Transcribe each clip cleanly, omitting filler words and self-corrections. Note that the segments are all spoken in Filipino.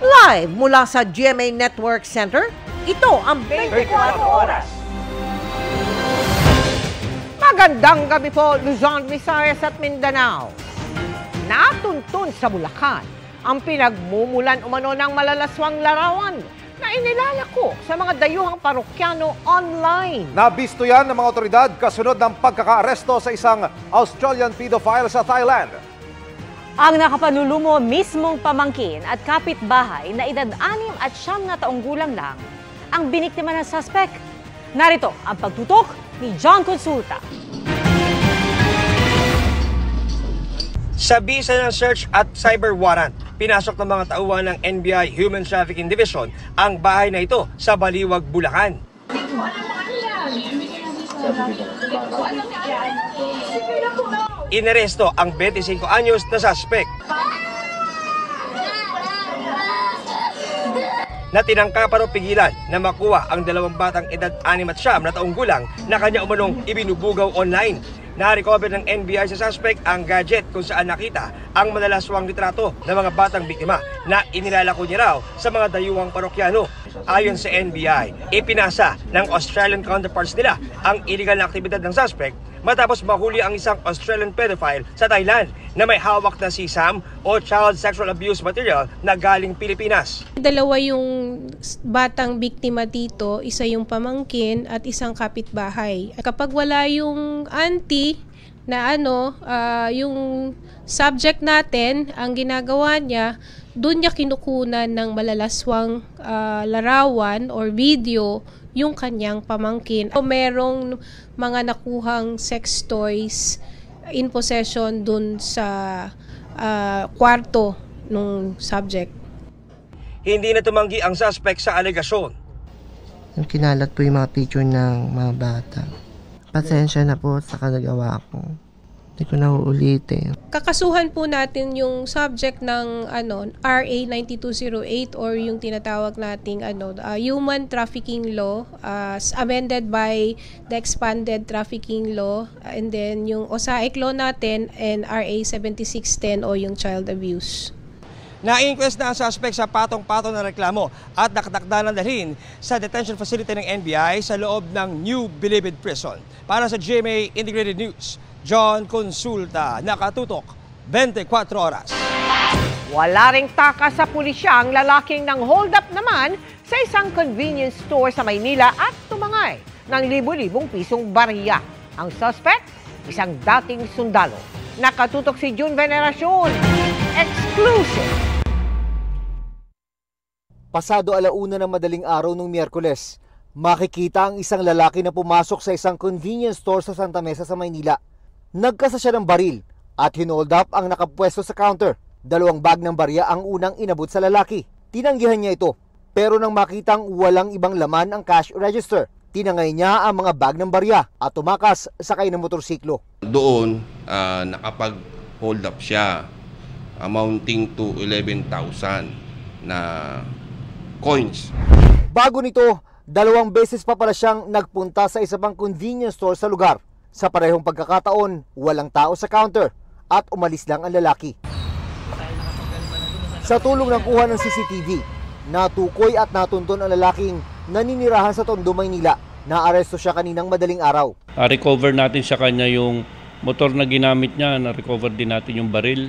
Live mula sa GMA Network Center, ito ang 24 Oras. Magandang gabi po, Luzon, Visayas at Mindanao. Natuntun sa Bulacan ang pinagmumulan umano ng malalaswang larawan na inilalako sa mga dayuhang parokyano online. Nabisto yan ng mga otoridad kasunod ng pagkaka-aresto sa isang Australian pedophile sa Thailand. Ang nakapanulumo mismong pamangkin at kapitbahay na edad 6 at 9 na taong gulang lang ang biniktima ng suspect. Narito ang pagtutok ni John Consulta. Sa bisa ng search at cyber warrant, pinasok ng mga tauhan ng NBI Human Trafficking Division ang bahay na ito sa Baliwag, Bulacan. Inaresto ang 25 anyos na suspect na tinangkapan o pigilan na makuha ang 2 batang edad 6 at 9 na taong gulang na kanya umanong ibinubugaw online. Na-recover ng NBI sa suspect ang gadget kung saan nakita ang malalaswang litrato ng mga batang biktima na inilalako niya raw sa mga dayuhang parokyano. Ayon sa NBI, ipinasa ng Australian counterparts nila ang illegal na aktibidad ng suspect matapos mahuli ang isang Australian pedophile sa Thailand na may hawak na CSAM o Child Sexual Abuse Material na galing Pilipinas. Dalawa yung batang biktima dito, isa yung pamangkin at isang kapitbahay. Kapag wala yung auntie na yung subject natin, ang ginagawa niya, doon niya kinukunan ng malalaswang larawan or video yung kanyang pamangkin. Merong mga nakuhang sex toys in possession dun sa kwarto ng subject. Hindi na tumanggi ang suspect sa alegasyon. Kinalat po yung mga picture ng mga bata. Pasensya na po sa kanagawa ko. Hindi ko na uulitin. Kakasuhan po natin yung subject ng RA 9208 or yung tinatawag nating Human Trafficking Law as amended by the Expanded Trafficking Law, and then yung OSAIC Law natin and RA 7610 o yung Child Abuse. Na-inquest na ang suspect sa patong-patong na reklamo at nakatakda ng dalhin sa detention facility ng NBI sa loob ng New Bilibid Prison. Para sa GMA Integrated News, John Consulta, nakatutok 24 oras. Wala ring taka sa pulisya ang lalaking ng hold up naman sa isang convenience store sa Maynila at tumangay ng libo-libong pisong barya. Ang suspect, isang dating sundalo. Nakatutok si June Veneracion. Exclusive. Pasado 1:00 ng madaling araw ng Miyerkules, makikita ang isang lalaki na pumasok sa isang convenience store sa Santa Mesa sa Maynila. Nagkasa siya ng baril at hinold up ang nakapwesto sa counter. 2 bag ng barya ang unang inabot sa lalaki. Tinanggihan niya ito, pero nang makitang walang ibang laman ang cash register, tinangay niya ang mga bag ng barya at tumakas sakay ng motorsiklo. Doon, nakapag-hold up siya, amounting to 11,000 na coins. Bago nito, 2 beses pa pala siyang nagpunta sa isa pang convenience store sa lugar. Sa parehong pagkakataon, walang tao sa counter at umalis lang ang lalaki. Sa tulong ng kuha ng CCTV, natukoy at natuntun ang lalaking naninirahan sa Tondo, Maynila. Naaresto siya kaninang madaling araw. Recover natin sa kanya yung motor na ginamit niya, na-recover din natin yung baril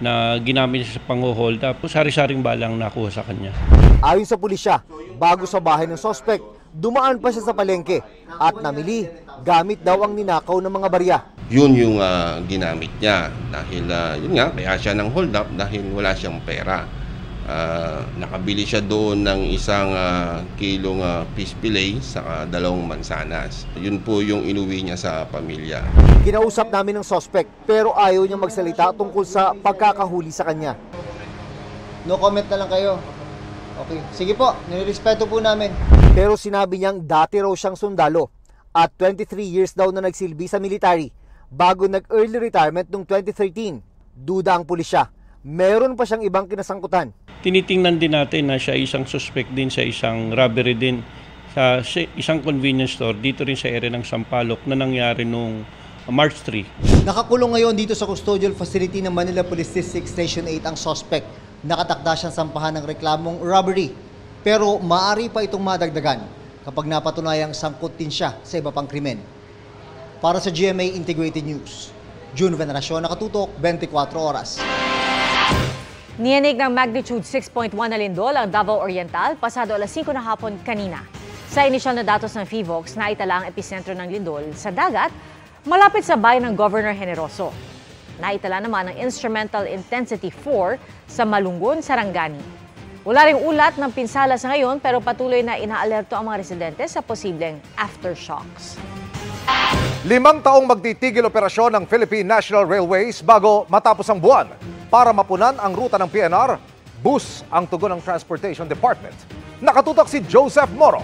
na ginamit niya sa pang-hold up. Sari-saring balang nakuha sa kanya. Ayon sa pulisya, bago sa bahay ng suspect, dumaan pa siya sa palengke at namili gamit daw ang ninakaw ng mga barya. Yun yung ginamit niya dahil yun nga, kaya siya ng hold up dahil wala siyang pera. Nakabili siya doon ng isang kilong fish fillet sa 2 mansanas. Yun po yung inuwi niya sa pamilya. Kinausap namin ng suspect pero ayaw niya magsalita tungkol sa pagkakahuli sa kanya. No comment na lang kayo. Okay, sige po, nirespeto po namin. Pero sinabi niyang dati raw siyang sundalo at 23 years daw na nagsilbi sa military bago nag-early retirement noong 2013. Duda ang pulisya. Meron pa siyang ibang kinasangkutan. Tinitingnan din natin na siya isang suspect din sa isang robbery din sa isang convenience store dito rin sa area ng Sampaloc na nangyari noong March 3. Nakakulong ngayon dito sa custodial facility ng Manila Police District Station 8 ang suspect. Nakatakda siyang sampahan ng reklamong robbery. Pero maaari pa itong madagdagan kapag napatunayang sangkot din siya sa iba pang krimen. Para sa GMA Integrated News, June Veneracion, nakatutok 24 oras. Niyanig ng magnitude 6.1 na lindol ang Davao Oriental pasado alas 5 na hapon kanina. Sa inisyal na datos ng PHIVOLCS, naitala ang episentro ng lindol sa dagat malapit sa bayan ng Governor Generoso. Naitala naman ang instrumental intensity 4 sa Malungon, Sarangani. Wala ring ulat ng pinsala sa ngayon pero patuloy na inaalerto ang mga residente sa posibleng aftershocks. 5 taong magtitigil operasyon ng Philippine National Railways bago matapos ang buwan. Para mapunan ang ruta ng PNR, bus ang tugon ng Transportation Department. Nakatutok si Joseph Moro.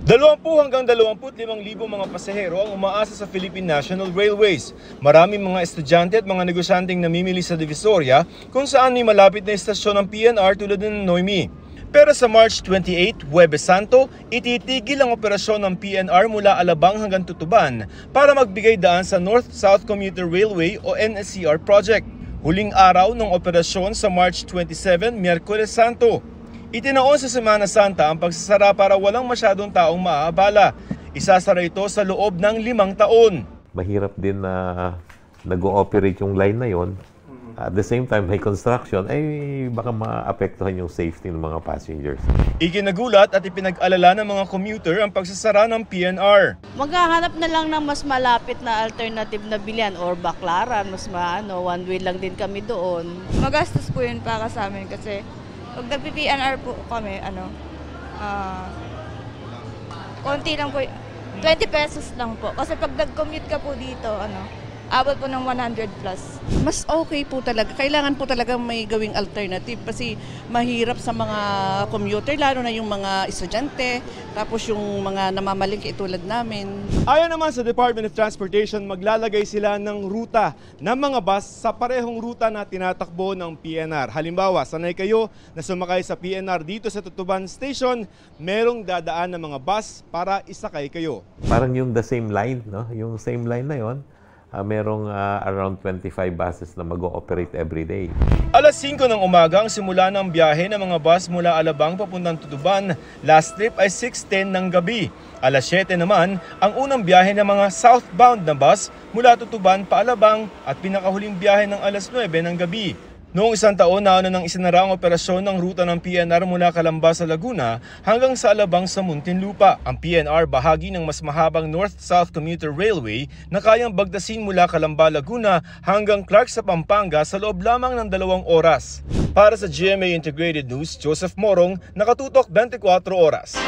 20 hanggang 25,000 mga pasahero ang umaasa sa Philippine National Railways. Maraming mga estudyante at mga negosyanteng namimili sa Divisoria kung saan may malapit na istasyon ng PNR tulad ng Noemi. Pero sa March 28, Huwebes Santo, ititigil ang operasyon ng PNR mula Alabang hanggang Tutuban para magbigay daan sa North-South Commuter Railway o NSCR project. Huling araw ng operasyon sa March 27, Miyerkules Santo. Itinaon sa Semana Santa ang pagsasara para walang masyadong taong maaabala. Isasara ito sa loob ng 5 taon. Mahirap din na nag-ooperate yung line na yon. At the same time, may construction, ay baka maapektuhan yung safety ng mga passengers. Ikinagulat at ipinag-alala ng mga commuter ang pagsasara ng PNR. Maghahanap na lang ng mas malapit na alternative na bilian or baklaran, mas one way lang din kami doon. Magastos po yun para sa amin kasi pag nag-PNR po kami, konti lang po, 20 pesos lang po. Kasi pag nag-commute ka po dito, abot po ng 100 plus. Mas okay po talaga. Kailangan po talaga may gawing alternative kasi mahirap sa mga commuter, lalo na yung mga estudyante, tapos yung mga namamalingki tulad namin. Ayon naman sa Department of Transportation, maglalagay sila ng ruta ng mga bus sa parehong ruta na tinatakbo ng PNR. Halimbawa, sanay kayo na sumakay sa PNR dito sa Tutuban Station, merong dadaan ng mga bus para isakay kayo. Parang yung the same line, no? Yung same line na yon. Merong around 25 buses na mag-ooperate every day. Alas 5 ng umaga ang simula ng biyahe ng mga bus mula Alabang papuntang Tutuban. Last trip ay 6:10 ng gabi. Alas 7 naman ang unang biyahe ng mga southbound na bus mula Tutuban pa Alabang at pinakahuling biyahe ng alas 9 ng gabi. Noong isang taon, nauna nang isinara ang operasyon ng ruta ng PNR mula Calamba sa Laguna hanggang sa Alabang sa Muntinlupa. Ang PNR bahagi ng mas mahabang North-South Commuter Railway na kayang bagdasin mula Calamba, Laguna hanggang Clark sa Pampanga sa loob lamang ng 2 oras. Para sa GMA Integrated News, Joseph Morong, nakatutok 24 oras.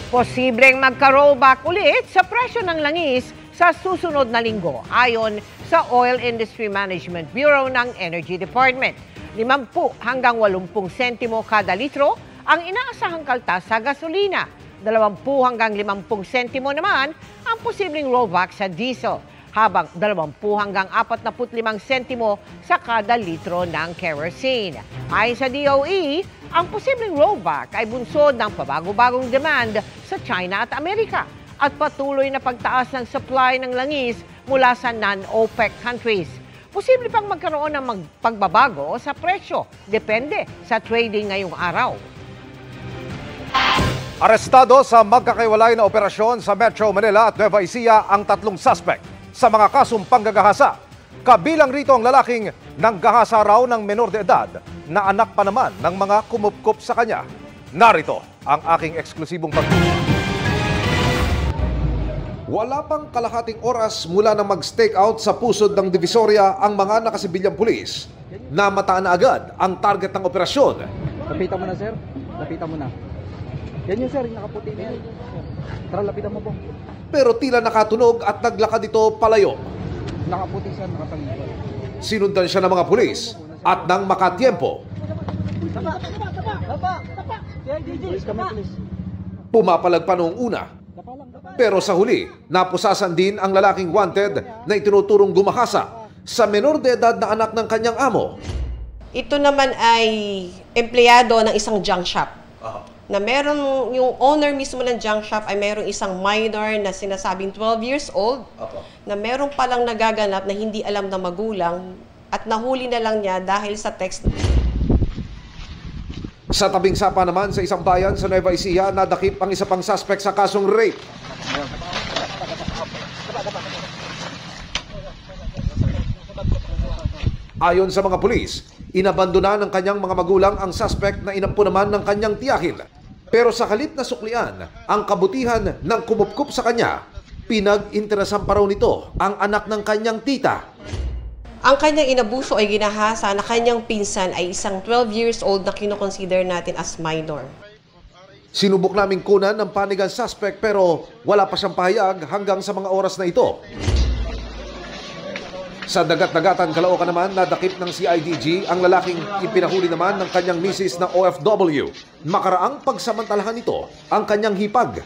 Posibleng magka-rollback ulit sa presyo ng langis sa susunod na linggo ayon sa Oil Industry Management Bureau ng Energy Department. 50 hanggang 80 sentimo kada litro ang inaasahang kaltas sa gasolina. 20 hanggang 50 sentimo naman ang posibleng rollback sa diesel, habang 20 hanggang 45 sentimo sa kada litro ng kerosene. Ayon sa DOE, ang posibleng rollback ay bunsod ng pabago-bagong demand sa China at Amerika at patuloy na pagtaas ng supply ng langis mula sa non-OPEC countries. Posible pang magkaroon ng pagbabago sa presyo, depende sa trading ngayong araw. Arestado sa magkakaiwalay na operasyon sa Metro Manila at Nueva Ecija ang 3 suspect sa mga kasong panggagahasa. Kabilang rito ang lalaking nanggahasa raw ng menor de edad na anak pa naman ng mga kumupkup sa kanya. Narito ang aking eksklusibong pagtutunan. Wala pang kalahating oras mula na mag-stake out sa pusod ng Divisoria ang mga nakasibilyang pulis. Namataan na agad ang target ng operasyon. Lapitan mo na, sir. Lapitan mo na. Yan yun, sir. Yung nakaputi na yan. Tara, lapitan mo po. Pero tila nakatunog at naglakad ito palayo. Nakaputi siya, nakapangito. Sinundan siya ng mga pulis at nang makatiempo. Pumapalag pa noong una. Pero sa huli, napusasan din ang lalaking wanted na itinuturong gumahasa sa menor de edad na anak ng kanyang amo. Ito naman ay empleyado ng isang junk shop. na meron yung owner mismo ng junk shop ay meron isang minor na sinasabing 12 years old na meron palang nagaganap na hindi alam ng magulang at nahuli na lang niya dahil sa text. Sa tabing sapa naman sa isang bayan sa Nueva Ecija, nadakip ang isa pang suspect sa kasong rape. Ayon sa mga pulis, inabandona ng kanyang mga magulang ang suspect na inampo naman ng kanyang tiyahin. Pero sa halip na suklian, ang kabutihan ng kumupkup sa kanya, pinag-interesan pa raw nito ang anak ng kanyang tita. Ang kanyang inabuso ay ginahasa na kanyang pinsan ay isang 12 years old na kinoconsider natin as minor. Sinubok naming kunan ng panig ang suspect pero wala pa siyang pahayag hanggang sa mga oras na ito. Sa dagat-dagatan Caloocan naman, nadakip ng CIDG ang lalaking ipinahuli naman ng kanyang misis na OFW. Makaraang pagsamantalahan nito ang kanyang hipag.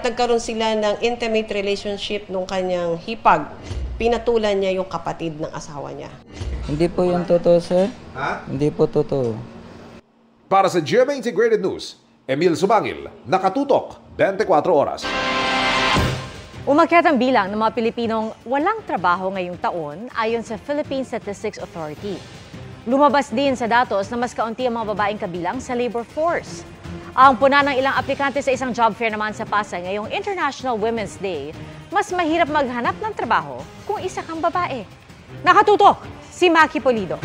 Nagkaroon sila ng intimate relationship nung kanyang hipag. Pinatulan niya yung kapatid ng asawa niya. Hindi po yung totoo, sir. Ha? Hindi po totoo. Para sa GMA Integrated News, Emil Subangil, nakatutok 24 oras. Umakyat ang bilang ng mga Pilipinong walang trabaho ngayong taon ayon sa Philippine Statistics Authority. Lumabas din sa datos na mas kaunti ang mga babaeng kabilang sa labor force. Ang puna ng ilang aplikante sa isang job fair naman sa Pasay ngayong International Women's Day, mas mahirap maghanap ng trabaho kung isa kang babae. Nakatutok si Maki Pulido.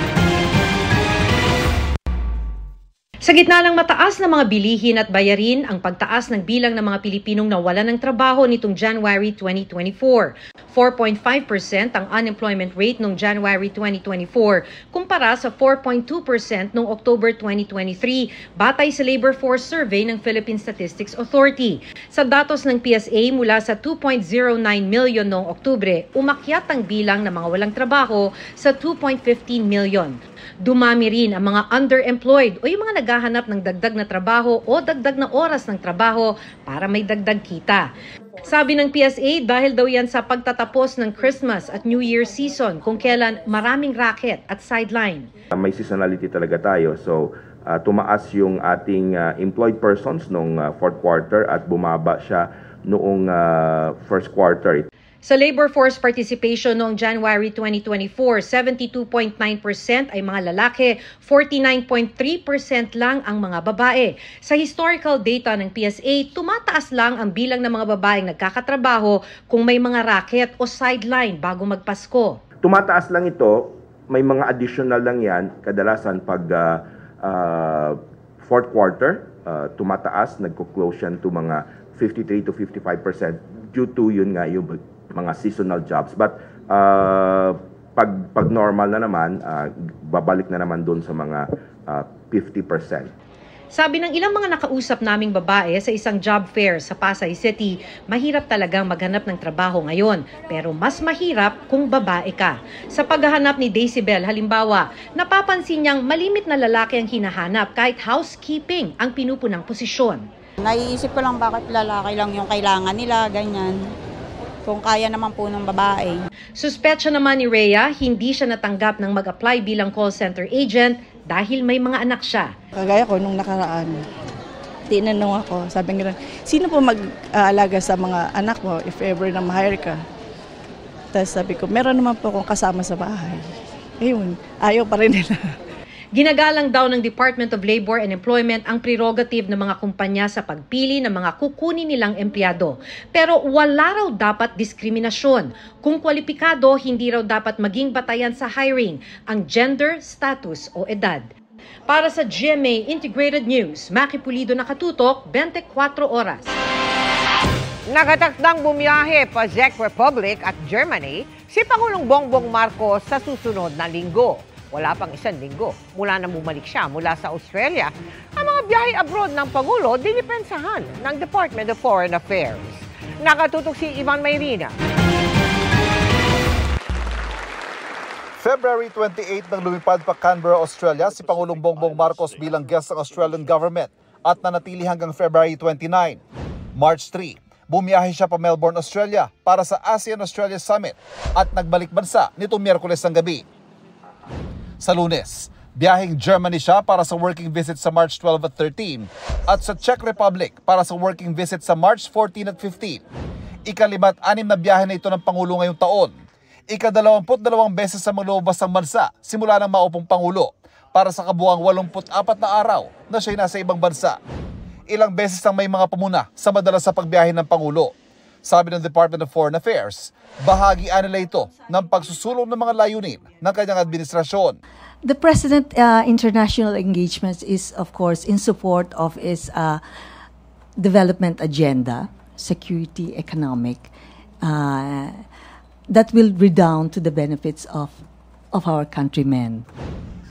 Sa gitna ng mataas na mga bilihin at bayarin, ang pagtaas ng bilang ng mga Pilipinong nawalan ng trabaho nitong January 2024. 4.5% ang unemployment rate noong January 2024 kumpara sa 4.2% noong October 2023 batay sa Labor Force Survey ng Philippine Statistics Authority. Sa datos ng PSA mula sa 2.09 million noong Oktubre, umakyat ang bilang ng mga walang trabaho sa 2.15 million. Dumami rin ang mga underemployed o yung mga naghahanap ng dagdag na trabaho o dagdag na oras ng trabaho para may dagdag kita. Sabi ng PSA, dahil daw yan sa pagtatapos ng Christmas at New Year season kung kailan maraming racket at sideline. May seasonality talaga tayo. So tumaas yung ating employed persons noong fourth quarter at bumaba siya noong first quarter. Sa labor force participation noong January 2024, 72.9% ay mga lalaki, 49.3% lang ang mga babae. Sa historical data ng PSA, tumataas lang ang bilang ng mga babaeng nagkakatrabaho kung may mga racket o sideline bago magpasko. Tumataas lang ito, may mga additional lang yan, kadalasan pag fourth quarter, tumataas, nagko-close yan to mga 53 to 55% due to yun nga yung mga seasonal jobs. But pag normal na naman, babalik na naman doon sa mga 50%. Sabi ng ilang mga nakausap naming babae sa isang job fair sa Pasay City, mahirap talagang maghanap ng trabaho ngayon. Pero mas mahirap kung babae ka. Sa paghahanap ni Daisybel, halimbawa, napapansin niyang malimit na lalaki ang hinahanap kahit housekeeping ang pinupunang posisyon. Naiisip ko lang bakit lalaki lang yung kailangan nila, ganyan. Kung kaya naman po ng babae. Suspetsya naman ni Rhea, hindi siya natanggap ng mag-apply bilang call center agent dahil may mga anak siya. Kagaya ko nung nakaraan, tinanong ako, sabi nila, sino po mag-aalaga sa mga anak mo if ever na ma-hire ka? Tapos sabi ko, meron naman po akong kasama sa bahay. Ayun, ayaw pa rin nila. Ginagalang daw ng Department of Labor and Employment ang prerogative ng mga kumpanya sa pagpili ng mga kukunin nilang empleyado. Pero wala raw dapat diskriminasyon. Kung kwalipikado, hindi raw dapat maging batayan sa hiring ang gender, status o edad. Para sa GMA Integrated News, Maki Pulido, nakatutok 24 oras. Nakatakdang bumiyahe pa Czech Republic at Germany si Pangulong Bongbong Marcos sa susunod na linggo. Wala pang isang linggo mula na bumalik siya mula sa Australia. Ang mga biyahe abroad ng Pangulo dinipensahan ng Department of Foreign Affairs. Nakatutok si Ivan Mayrina. February 28 nang lumipad pa Canberra, Australia si Pangulong Bongbong Marcos bilang guest ng Australian government at nanatili hanggang February 29. March 3, bumiyahe siya pa Melbourne, Australia para sa ASEAN-Australia Summit at nagbalik bansa nitong Miyerkules ng gabi. Sa Lunes, Biyaheng Germany siya para sa working visit sa March 12 at 13 at sa Czech Republic para sa working visit sa March 14 at 15. Ika-56 na biyahe na ito ng Pangulo ngayong taon. Ika-22 beses sa malubas ng bansa simula ng maupong Pangulo para sa kabuuang 84 na araw na siya'y nasa ibang bansa. Ilang beses nang may mga pamuna sa madalas sa pagbiyahe ng Pangulo. Sabi ng Department of Foreign Affairs, bahagi nila ito ng pagsusulong ng mga layunin ng kanyang administrasyon. The President international engagements is, of course, in support of his development agenda, security, economic, that will redound to the benefits of our countrymen.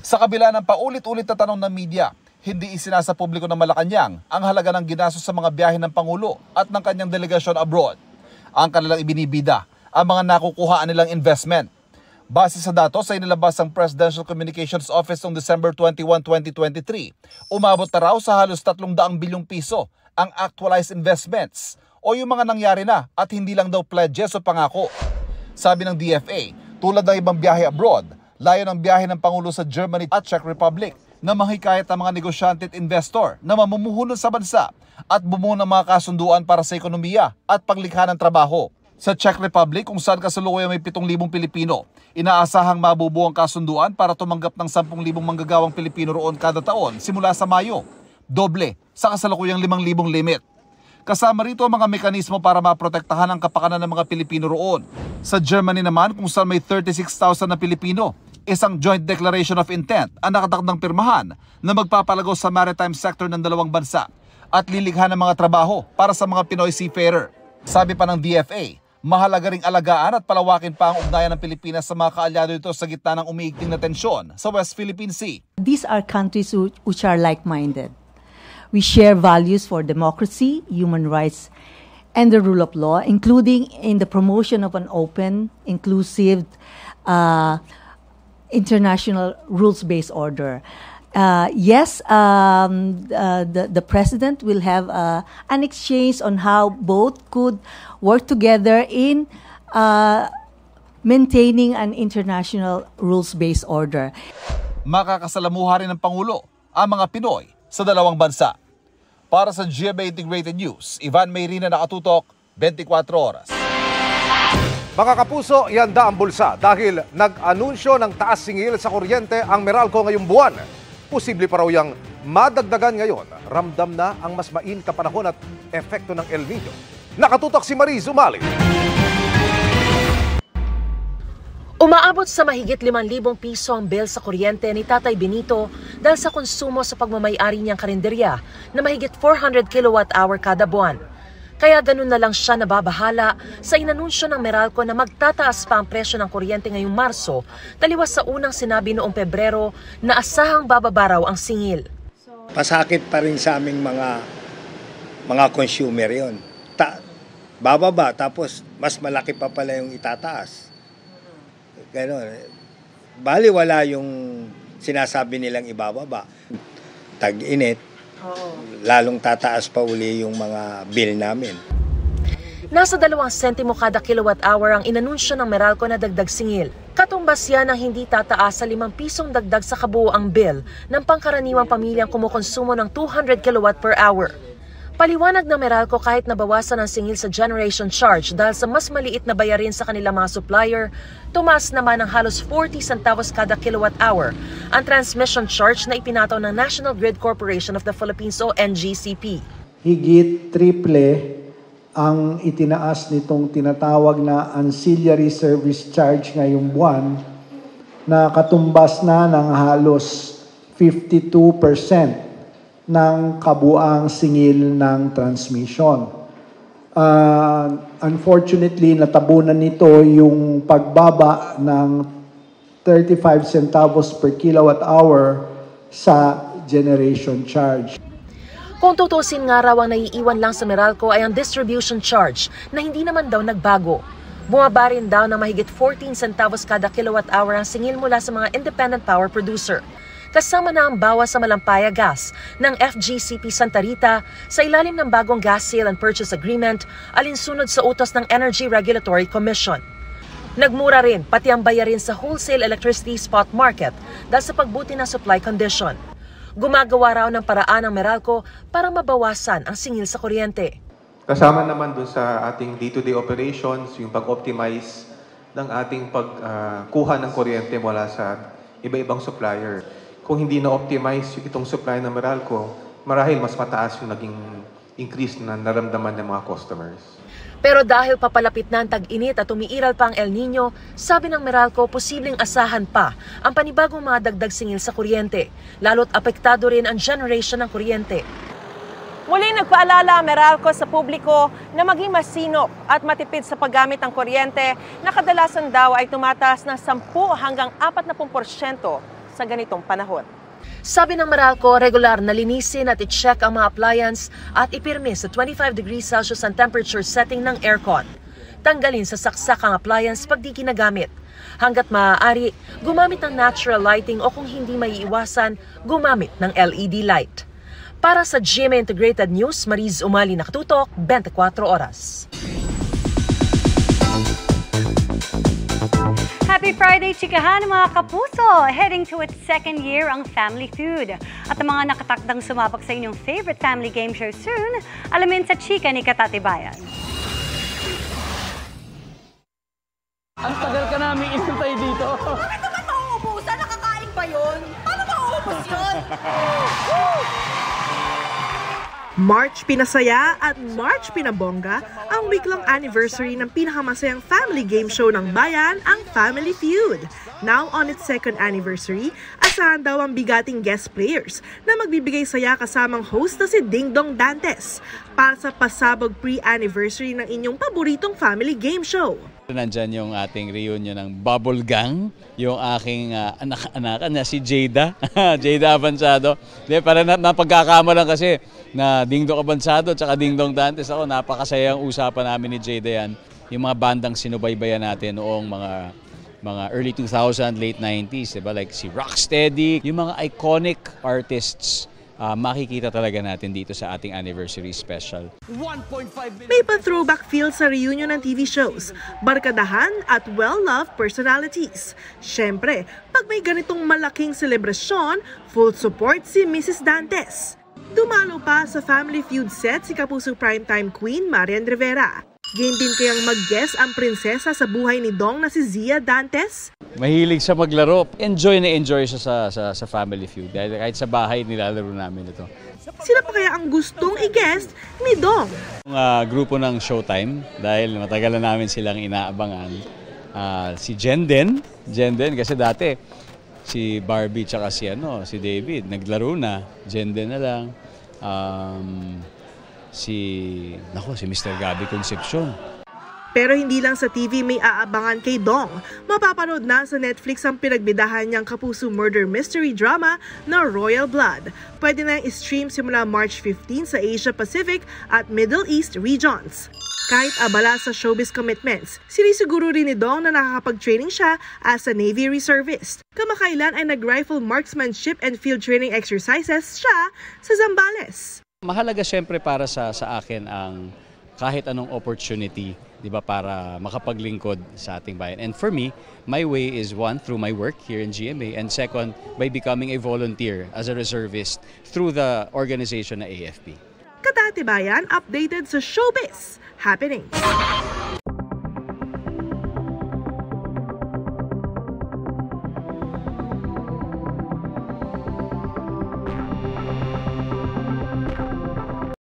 Sa kabila ng paulit-ulit na tanong ng media, hindi isinasa publiko ng Malacanang ang halaga ng ginastos sa mga biyahe ng Pangulo at ng kanyang delegasyon abroad. Ang kanilang ibinibida, ang mga nakukuhaan nilang investment. Base sa datos ay nilabas ang Presidential Communications Office noong December 21, 2023. Umabot na raw sa halos 300 bilyong piso ang actualized investments o yung mga nangyari na at hindi lang daw pledges o pangako. Sabi ng DFA, tulad ng ibang biyahe abroad, layo ng biyahe ng Pangulo sa Germany at Czech Republic na mahikayat ang mga negosyante at investor na mamumuhunan sa bansa at bumuo ng mga kasunduan para sa ekonomiya at paglikha ng trabaho. Sa Czech Republic, kung saan kasalukuyan may 7,000 Pilipino, inaasahang mabubuo ang kasunduan para tumanggap ng 10,000 manggagawang Pilipino roon kada taon simula sa Mayo. Doble sa kasalukuyang 5,000 limit. Kasama rito ang mga mekanismo para maprotektahan ang kapakanan ng mga Pilipino roon. Sa Germany naman, kung saan may 36,000 na Pilipino, isang joint declaration of intent ang nakatakdang pirmahan na magpapalago sa maritime sector ng dalawang bansa at lilikha ng mga trabaho para sa mga Pinoy seafarer. Sabi pa ng DFA, mahalaga ring alagaan at palawakin pa ang ugnayan ng Pilipinas sa mga kaalyado ito sa gitna ng umiigting na tensyon sa West Philippine Sea. These are countries which are like-minded. We share values for democracy, human rights, and the rule of law, including in the promotion of an open, inclusive, international rules-based order. The President will have an exchange on how both could work together in maintaining an international rules-based order. Makakasalamuha rin ng Pangulo ang mga Pinoy sa dalawang bansa. Para sa GMA Integrated News, Ivan Mayrina, nakatutok, 24 oras. Mga kapuso, ihanda ang bulsa dahil nag-anunsyo ng taas singil sa kuryente ang Meralco ngayong buwan. Posible pa raw yang madagdagan ngayon. Ramdam na ang mas mainit na panahon at epekto ng El Niño. Nakatutok si Mariz Umali. Umaabot sa mahigit 5,000 piso ang bill sa kuryente ni Tatay Benito dahil sa konsumo sa pagmamayari niyang karinderya na mahigit 400 kilowatt-hour kada buwan. Kaya ganun na lang siya nababahala sa inanunsyo ng Meralco na magtataas pa ang presyo ng kuryente ngayong Marso, taliwas sa unang sinabi noong Pebrero na asahang bababa raw ang singil. Pasakit pa rin sa aming mga consumer yon. Bababa tapos mas malaki pa pala yung itataas. Ganon. Bali wala yung sinasabi nilang ibababa. Tag-init. Lalong tataas pa uli yung mga bill namin. Nasa 2 sentimo kada kilowatt-hour ang inanunsyo ng Meralco na dagdag singil. Katumbas yan ang hindi tataas sa 5 pisong dagdag sa kabuoang bill ng pangkaraniwang pamilyang kumukonsumo ng 200 kilowatt per hour. Paliwanag ng Meralco kahit nabawasan ang singil sa generation charge dahil sa mas maliit na bayarin sa kanilang mga supplier, tumaas naman ng halos 40 centavos kada kilowatt-hour ang transmission charge na ipinataw ng National Grid Corporation of the Philippines o NGCP. Higit triple ang itinaas nitong tinatawag na ancillary service charge ngayong buwan na katumbas na ng halos 52% ng kabuang singil ng transmission. Unfortunately, natabunan nito yung pagbaba ng 35 centavos per kilowatt-hour sa generation charge. Kung tutusin nga raw ang naiiwan lang sa Meralco ay ang distribution charge na hindi naman daw nagbago. Bumaba rin daw ng mahigit 14 centavos kada kilowatt-hour ang singil mula sa mga independent power producer. Kasama na ang bawas sa Malampaya Gas ng FGCP Santa Rita sa ilalim ng bagong gas sale and purchase agreement alinsunod sa utos ng Energy Regulatory Commission. Nagmura rin pati ang bayarin sa wholesale electricity spot market dahil sa pagbuti ng supply condition. Gumagawa raw ng paraan ang Meralco para mabawasan ang singil sa kuryente. Kasama naman dun sa ating day-to-day operations, yung pag-optimize ng ating pagkuha ng kuryente mula sa iba-ibang supplier. Kung hindi na-optimize itong supply ng Meralco, marahil mas mataas yung naging increase na naramdaman ng mga customers. Pero dahil papalapit na ang tag-init at umiiral pa ang El Nino, sabi ng Meralco posibleng asahan pa ang panibagong mga dagdag singil sa kuryente, lalo't apektado rin ang generation ng kuryente. Muli nagpaalala ang Meralco sa publiko na maging masinop at matipid sa paggamit ng kuryente na kadalasan daw ay tumataas ng 10 hanggang 40% sa ganitong panahon. Sabi ng Meralco, regular na linisin at i-check ang mga appliance at ipirmi sa 25 degrees Celsius ang temperature setting ng aircon. Tanggalin sa saksak ang appliance pag di ginagamit. Hanggat maaari, gumamit ng natural lighting o kung hindi maiiwasan, gumamit ng LED light. Para sa GMA Integrated News, Mariz Umali, nakatutok, 24 oras. Happy Friday, chikahan mga kapuso! Heading to its second year ang Family Feud. At ang mga nakatakdang sumabak sa inyong favorite family game show soon, alamin sa chika ni Katatibayan. Ang tagal ka namin inintay dito. Ito ba mauubusan? Nakakain ba yun? Paano mauubos yun? March pinasaya at March pinabongga ang week-long anniversary ng pinakamasayang family game show ng bayan, ang Family Feud. Now on its second anniversary, asahan daw ang bigating guest players na magbibigay saya kasamang host na si Ding Dong Dantes para sa pasabog pre-anniversary ng inyong paboritong family game show. Nandyan yung ating reunion ng Bubble Gang, yung aking anak-anakan na si Jada, Jada Avansado. Para napagkakamalan kasi na Ding Dong Avansado at saka Ding Dong Dantes. Ako, napakasayang usapan namin ni Jada yan. Yung mga bandang sinubaybayan natin noong mga early 2000, late 90s, diba? Like si Rocksteady, yung mga iconic artists. Makikita talaga natin dito sa ating anniversary special. May pa-throwback feel sa reunion ng TV shows, barkadahan at well-loved personalities. Siyempre, pag may ganitong malaking selebrasyon, full support si Mrs. Dantes. Dumalo pa sa Family Feud set si Kapuso Primetime Queen Marian Rivera. Game din kayang mag-guest ang prinsesa sa buhay ni Dong na si Zia Dantes? Mahilig siya maglaro. Enjoy na enjoy siya sa Family Feud. Dahil kahit sa bahay nilalaro namin ito. Sino pa kaya ang gustong i-guest ni Dong? Grupo ng Showtime, dahil matagal na namin silang inaabangan. Si Jenden kasi dati si Barbie tsaka si David naglaro na. Jenden na lang. Si Mr. Gabby Concepcion. Pero hindi lang sa TV may aabangan kay Dong. Mapapanood na sa Netflix ang pinagbidahan niyang kapuso murder mystery drama na Royal Blood. Pwede na i-stream simula March 15 sa Asia Pacific at Middle East regions. Kahit abala sa showbiz commitments, sinisiguro rin ni Dong na nakakapag-training siya as a Navy reservist. Kamakailan ay nag-rifle marksmanship and field training exercises siya sa Zambales. Mahalaga siyempre para sa akin ang kahit anong opportunity, di ba, para makapaglingkod sa ating bayan. And for me, my way is one, through my work here in GMA, and second, by becoming a volunteer as a reservist through the organization na AFP. Katatibayan, updated sa showbiz happening.